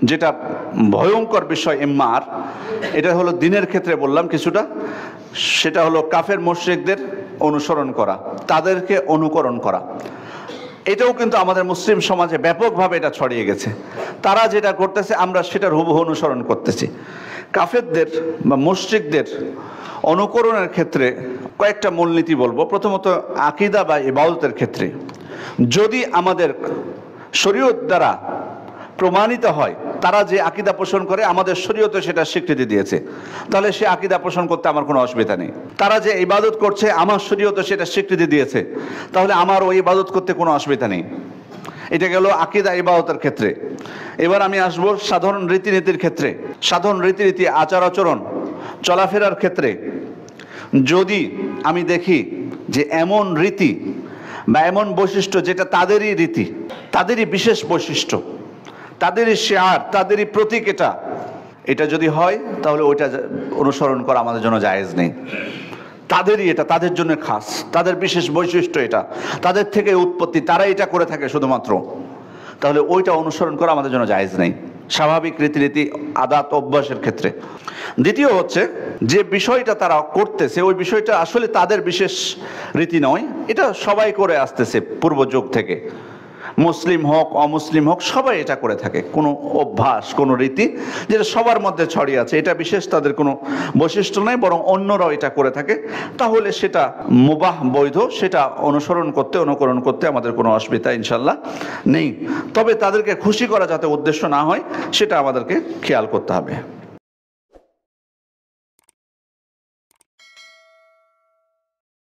যেটা ভয়ঙ্কর বিষয় ইম্মার, এটা হলো দিনের ক্ষেত্রে বললাম কিছুটা, সেটা হলো কাফের মুশরিকদের অনুসরণ করা, তাদেরকে অনুকরণ করা। এটাও কিন্তু আমাদের মুসলিম সমাজে ব্যাপকভাবে এটা ছড়িয়ে গেছে। তারা যেটা করতেছে আমরা সেটার হুবহু অনুসরণ করতেছি। কাফেরদের বা মুশরিকদের অনুকরণের ক্ষেত্রে কয়েকটা মূলনীতি বলবো। প্রথমত আকীদা বা ইবাদতের ক্ষেত্রে যদি আমাদের শরীয়ত দ্বারা প্রমাণিত হয় তারা যে আকীদা পোষণ করে, আমাদের শরীয়তে সেটা স্বীকৃতি দিয়েছে, তাহলে সে আকীদা পোষণ করতে আমার কোনো অসুবিধা নেই। তারা যে ইবাদত করছে আমার শরীয়তে সেটা স্বীকৃতি দিয়েছে, তাহলে আমার ওই ইবাদত করতে কোনো অসুবিধা নেই। এটা গেল আকীদা ইবাদতের ক্ষেত্রে। এবার আমি আসবো সাধারণ রীতিনীতির ক্ষেত্রে। সাধারণ রীতিনীতি, আচার আচরণ, চলাফেরার ক্ষেত্রে যদি আমি দেখি যে এমন রীতি বা এমন বৈশিষ্ট্য যেটা তাদেরই রীতি, তাদেরই বিশেষ বৈশিষ্ট্য, তাদেরই শেয়ার, তাদেরই প্রতীক, এটা যদি হয় তাহলে ওইটা অনুসরণ করা আমাদের জন্য জায়েজ নেই। তাদেরই এটা, তাদের জন্য খাস, তাদের বিশেষ বৈশিষ্ট্য এটা, তাদের থেকে উৎপত্তি, তারা এটা করে থাকে শুধুমাত্র, তাহলে ওইটা অনুসরণ করা আমাদের জন্য জায়েজ নেই স্বাভাবিক রীতিনীতি, আদাত, অভ্যাসের ক্ষেত্রে। দ্বিতীয় হচ্ছে যে বিষয়টা তারা করতেছে ওই বিষয়টা আসলে তাদের বিশেষ রীতি নয়, এটা সবাই করে আসতেছে পূর্ব যুগ থেকে, মুসলিম হোক অমুসলিম হোক সবাই এটা করে থাকে। কোনো অভ্যাস, কোনো রীতি যেটা সবার মধ্যে ছড়িয়ে আছে, এটা বিশেষ তাদের কোনো বৈশিষ্ট্য নয়, বরং অন্যরাও এটা করে থাকে, তাহলে সেটা মুবাহ, বৈধ, সেটা অনুসরণ করতে, অনুকরণ করতে আমাদের কোনো অসুবিধা ইনশাল্লাহ নেই। তবে তাদেরকে খুশি করা যাতে উদ্দেশ্য না হয় সেটা আমাদেরকে খেয়াল করতে হবে।